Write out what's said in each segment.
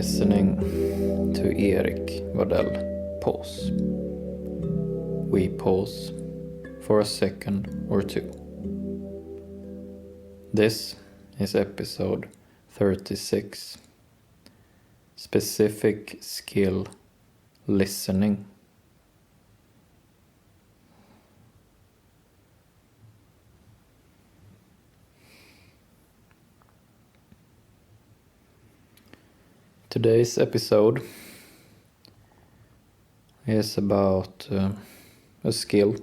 listening to Erik Wadell pause. We pause for a second or two. This is episode 36. Specific skill listening. Today's episode is about a skill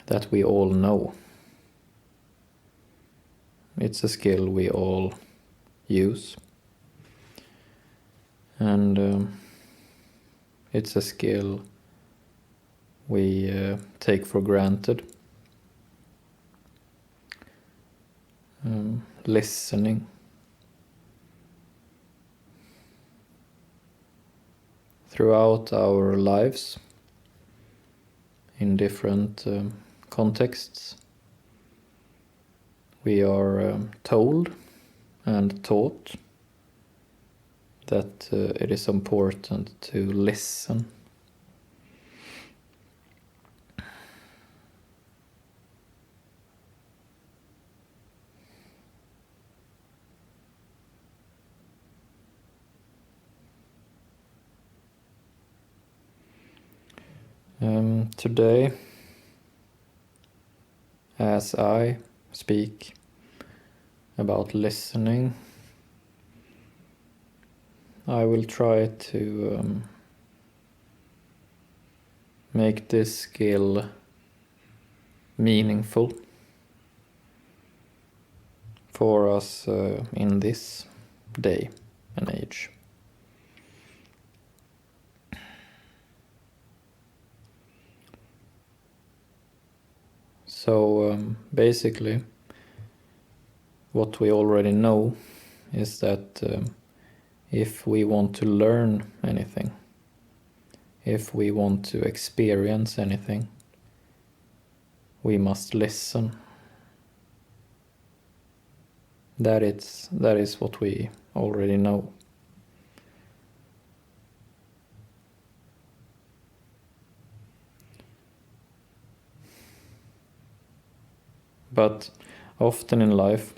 that we all know. It's a skill we all use, and it's a skill we take for granted. Listening. Throughout our lives, in different contexts, we are told and taught that it is important to listen. Today, as I speak about listening, I will try to make this skill meaningful for us in this day and age. So basically, what we already know is that if we want to learn anything, if we want to experience anything, we must listen. That is what we already know. But often in life,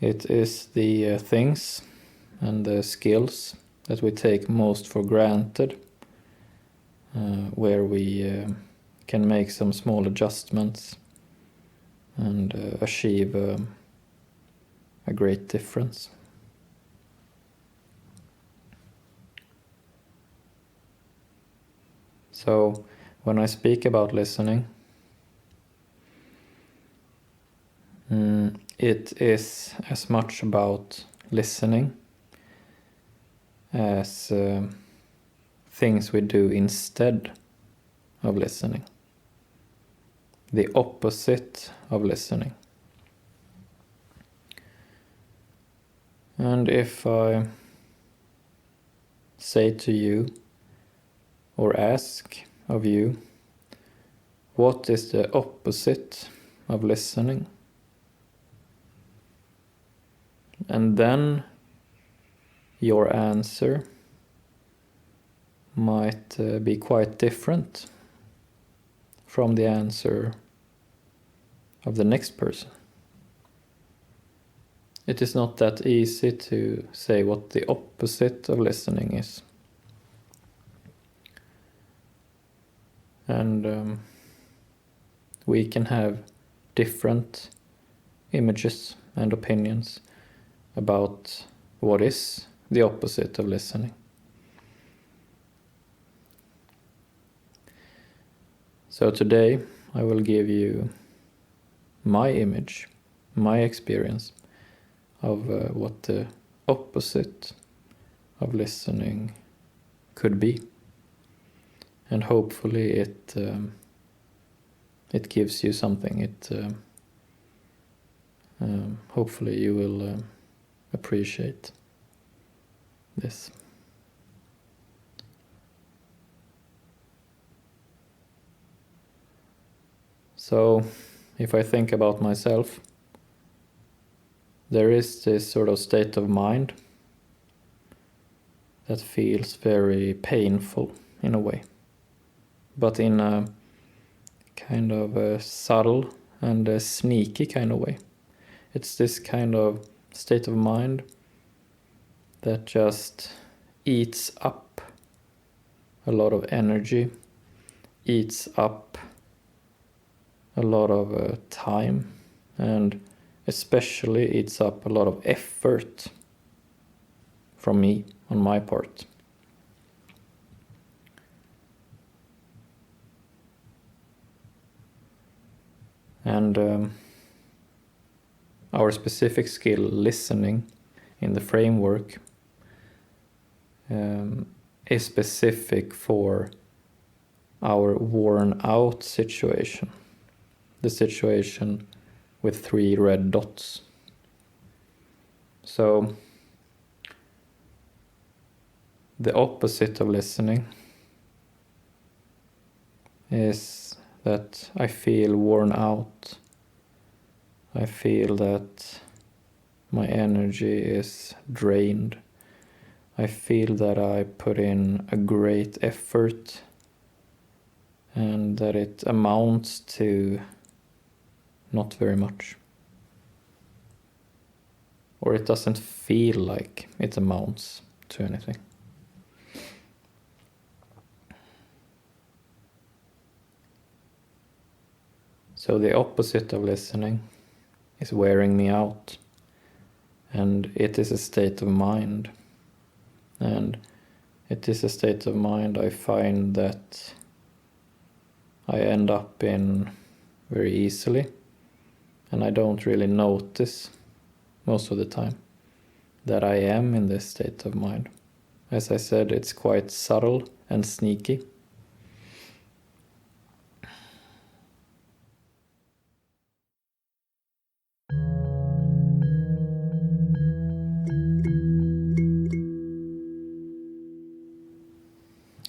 it is the things and the skills that we take most for granted, where we can make some small adjustments and achieve a great difference. So when I speak about listening, it is as much about listening as things we do instead of listening. The opposite of listening. And if I say to you or ask of you, what is the opposite of listening? And then your answer might be quite different from the answer of the next person. It is not that easy to say what the opposite of listening is. And we can have different images and opinions about what is the opposite of listening. So today I will give you my image, my experience of what the opposite of listening could be. And hopefully it gives you something. Hopefully you will appreciate this. So, if I think about myself, there is this sort of state of mind that feels very painful in a way, but in a kind of a subtle and a sneaky kind of way. It's this kind of state of mind that just eats up a lot of energy, eats up a lot of time, and especially eats up a lot of effort from me on my part. And our specific skill, listening, in the framework is specific for our worn out situation, the situation with 3 red dots. So the opposite of listening is that I feel worn out. I feel that my energy is drained. I feel that I put in a great effort and that it amounts to not very much. Or it doesn't feel like it amounts to anything. So the opposite of listening is wearing me out, and it is a state of mind, and it is a state of mind I find that I end up in very easily, and I don't really notice most of the time that I am in this state of mind. As I said, it's quite subtle and sneaky.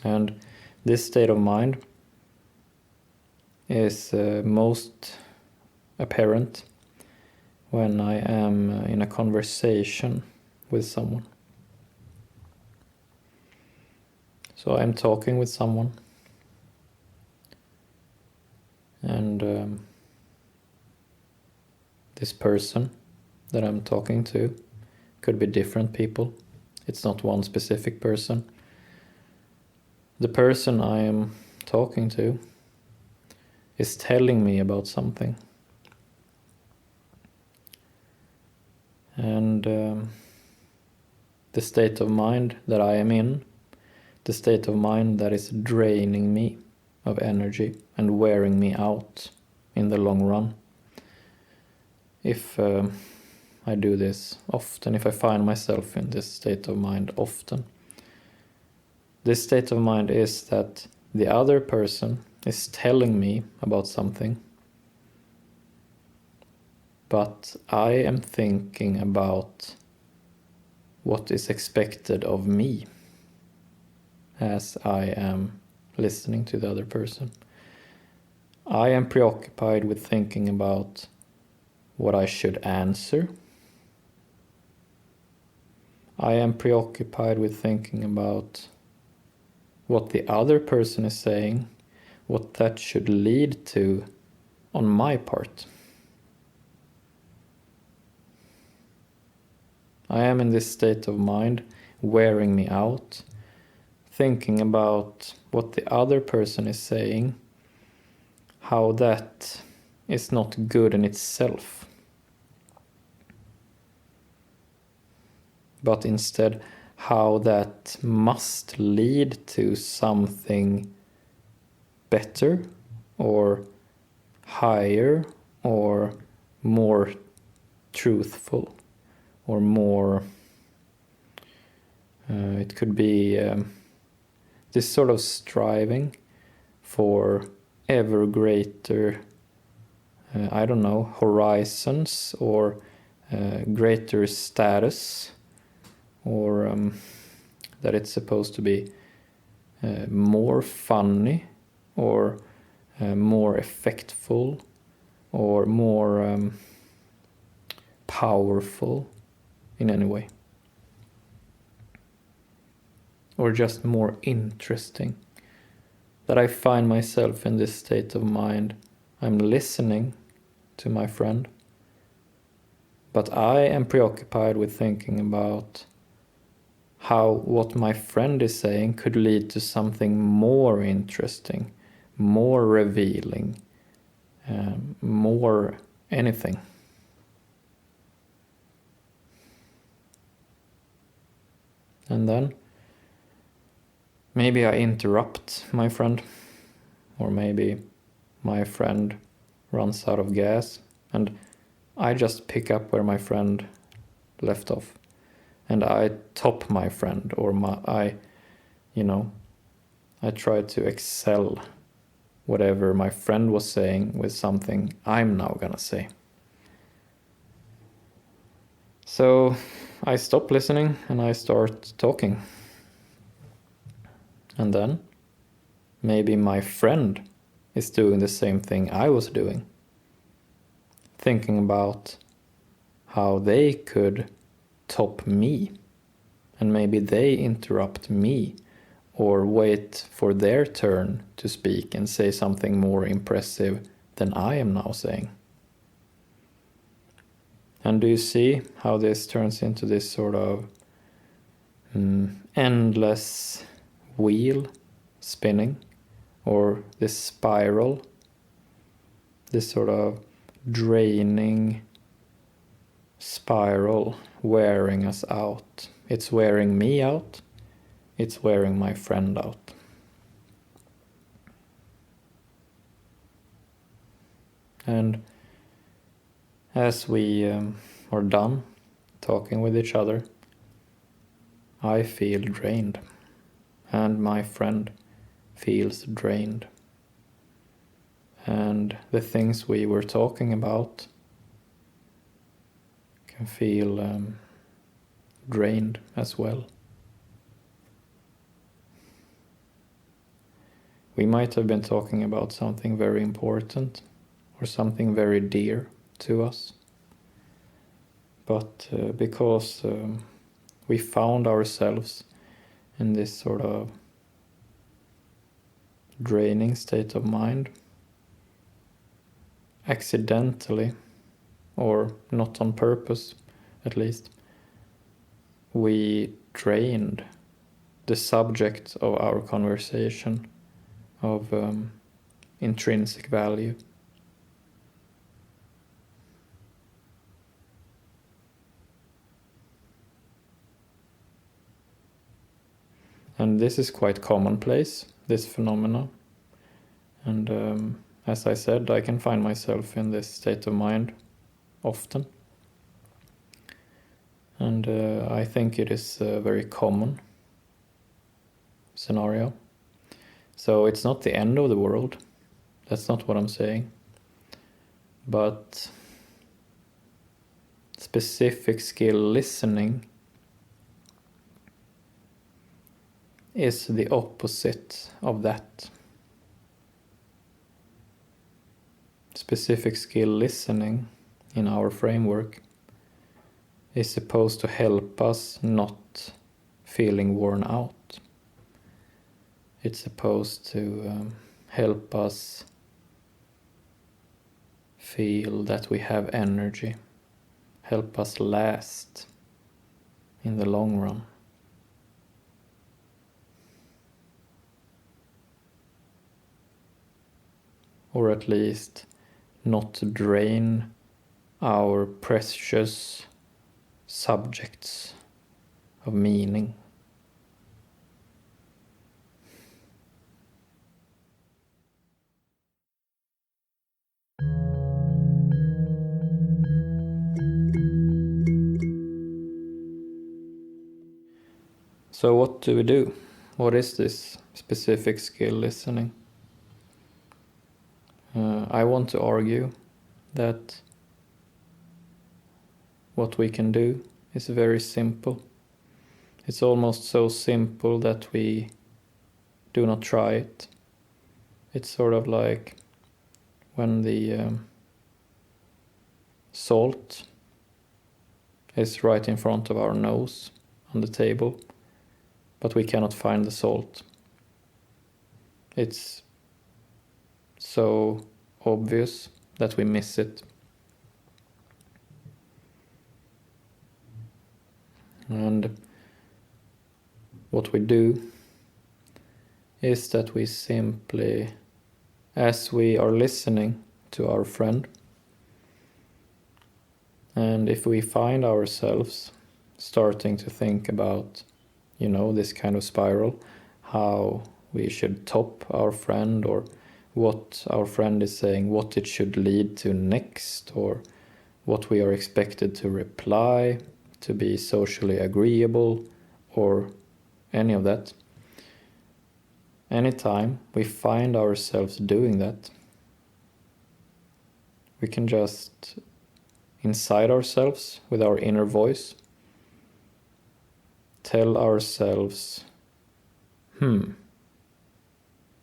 And this state of mind is most apparent when I am in a conversation with someone. So I'm talking with someone, and this person that I'm talking to could be different people. It's not one specific person. The person I am talking to is telling me about something. And the state of mind that I am in, the state of mind that is draining me of energy and wearing me out in the long run. If I do this often, if I find myself in this state of mind often, this state of mind is that the other person is telling me about something, but I am thinking about what is expected of me as I am listening to the other person. I am preoccupied with thinking about what I should answer. I am preoccupied with thinking about what the other person is saying, what that should lead to on my part. I am in this state of mind, wearing me out, thinking about what the other person is saying, how that is not good in itself, but instead how that must lead to something better or higher or more truthful or more it could be this sort of striving for ever greater horizons or greater status, or that it's supposed to be more funny or more effectful or more powerful in any way. Or just more interesting. That I find myself in this state of mind. I'm listening to my friend, but I am preoccupied with thinking about how what my friend is saying could lead to something more interesting, more revealing, more anything. And then maybe I interrupt my friend, or maybe my friend runs out of gas and I just pick up where my friend left off and I top my friend, or I try to excel whatever my friend was saying with something I'm now gonna say. So I stop listening and I start talking. And then maybe my friend is doing the same thing I was doing. Thinking about how they could top me. And maybe they interrupt me or wait for their turn to speak and say something more impressive than I am now saying. And do you see how this turns into this sort of endless wheel spinning, or this spiral, this sort of draining spiral wearing us out. It's wearing me out, it's wearing my friend out. And as we are done talking with each other, I feel drained, and my friend feels drained. And the things we were talking about can feel drained as well. We might have been talking about something very important or something very dear to us, but because we found ourselves in this sort of draining state of mind, accidentally, or not on purpose at least, we drained the subject of our conversation of intrinsic value. And this is quite commonplace, this phenomena. And as I said, I can find myself in this state of mind often. And I think it is a very common scenario. So it's not the end of the world. That's not what I'm saying. But specific skill listening is the opposite of that. Specific skill listening in our framework is supposed to help us not feeling worn out. It's supposed to help us feel that we have energy, help us last in the long run. Or at least not drain our precious subjects of meaning. So what do we do? What is this specific skill listening? I want to argue that what we can do is very simple. It's almost so simple that we do not try it. It's sort of like when the salt is right in front of our nose on the table, but we cannot find the salt. It's so obvious that we miss it. And what we do is that we simply, as we are listening to our friend, and if we find ourselves starting to think about, this kind of spiral, how we should top our friend, or what our friend is saying, what it should lead to next, or what we are expected to reply to be socially agreeable, or any of that. Anytime we find ourselves doing that, we can just, inside ourselves, with our inner voice, tell ourselves,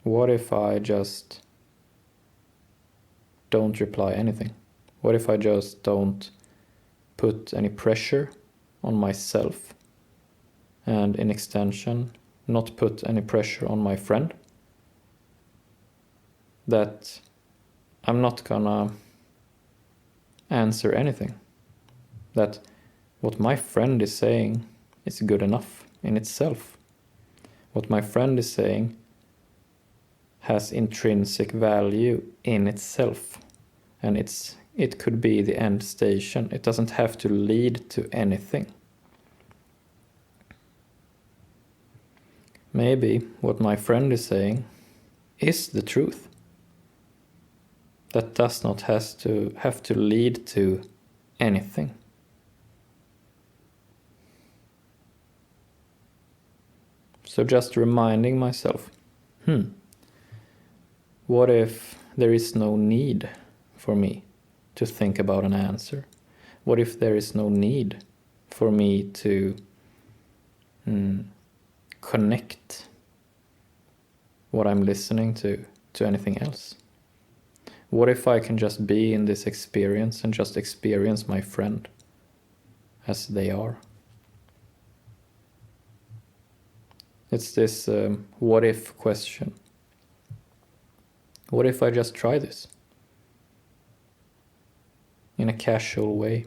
what if I just don't reply anything? What if I just don't put any pressure on myself, and in extension, not put any pressure on my friend? That I'm not gonna answer anything. That what my friend is saying is good enough in itself. What my friend is saying has intrinsic value in itself, and it could be the end station. It doesn't have to lead to anything. Maybe what my friend is saying is the truth. That does not have to lead to anything. So just reminding myself, what if there is no need for me to think about an answer? What if there is no need for me to connect what I'm listening to anything else? What if I can just be in this experience and just experience my friend as they are? It's this what if question. What if I just try this in a casual way?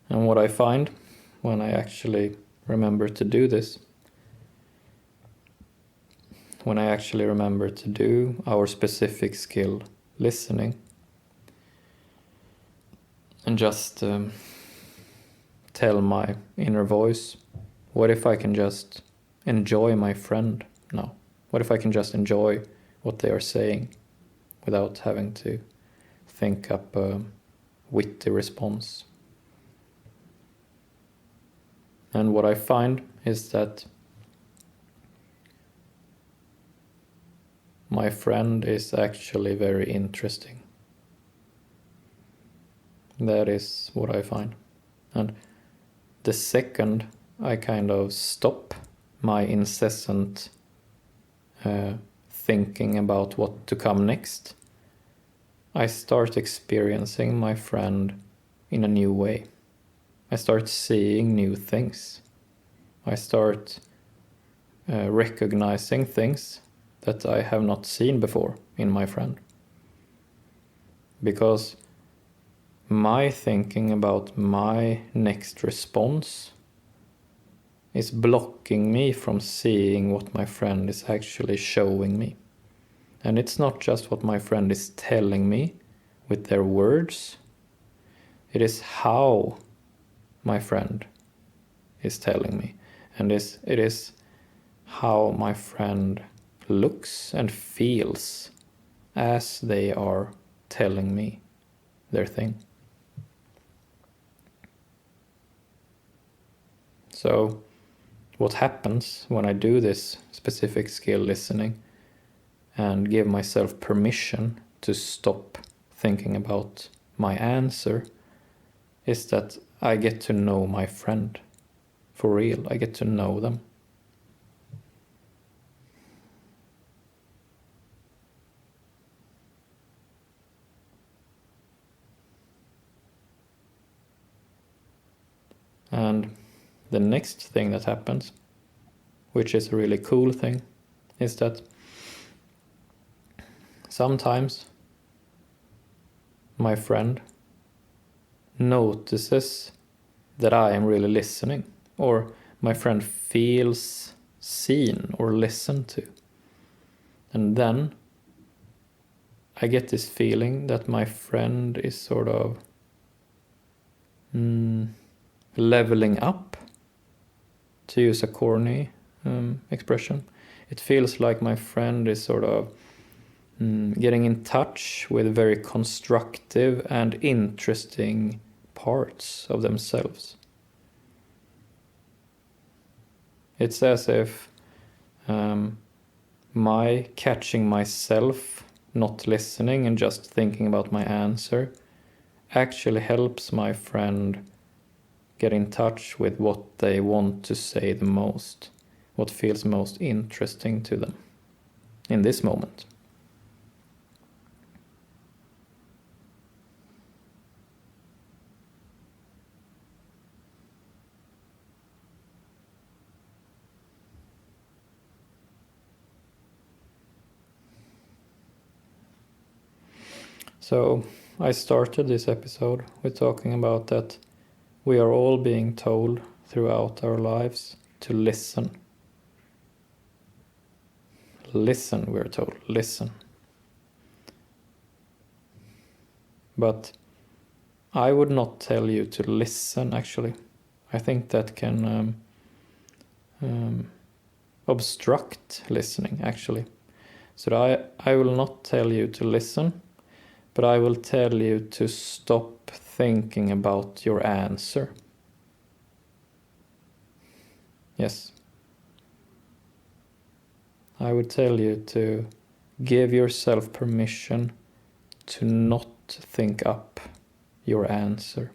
And what I find when I actually remember to do this, when I actually remember to do our specific skill, listening, and just tell my inner voice, what if I can just enjoy my friend now? What if I can just enjoy what they are saying without having to think up a witty response? And what I find is that my friend is actually very interesting. That is what I find. And the second I kind of stop my incessant thinking about what to come next, I start experiencing my friend in a new way. I start seeing new things. I start recognizing things that I have not seen before in my friend. Because my thinking about my next response is blocking me from seeing what my friend is actually showing me. And it's not just what my friend is telling me with their words, it is how my friend is telling me, and it is how my friend looks and feels as they are telling me their thing. So what happens when I do this specific skill, listening, and give myself permission to stop thinking about my answer, is that I get to know my friend for real. I get to know them. And the next thing that happens, which is a really cool thing, is that sometimes my friend notices that I am really listening, or my friend feels seen or listened to. And then I get this feeling that my friend is sort of leveling up, to use a corny expression. It feels like my friend is sort of getting in touch with very constructive and interesting parts of themselves. It's as if my catching myself not listening and just thinking about my answer actually helps my friend get in touch with what they want to say the most, what feels most interesting to them in this moment. So I started this episode with talking about that we are all being told throughout our lives to listen. Listen, we're told, listen. But I would not tell you to listen, actually. I think that can obstruct listening, actually. So I will not tell you to listen, but I will tell you to stop thinking about your answer. Yes. I would tell you to give yourself permission to not think up your answer.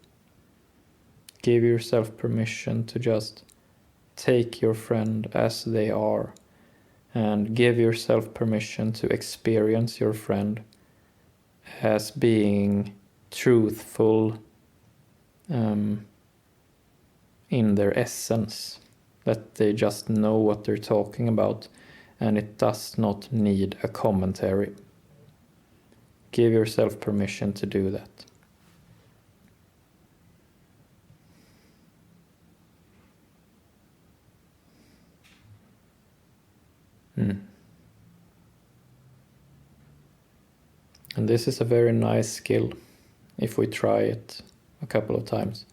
Give yourself permission to just take your friend as they are, and give yourself permission to experience your friend as being truthful in their essence, that they just know what they're talking about and it does not need a commentary. Give yourself permission to do that. And this is a very nice skill. If we try it a couple of times,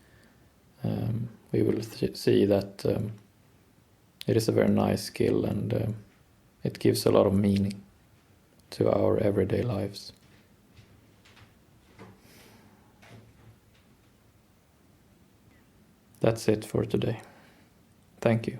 we will see that it is a very nice skill, and it gives a lot of meaning to our everyday lives. That's it for today. Thank you.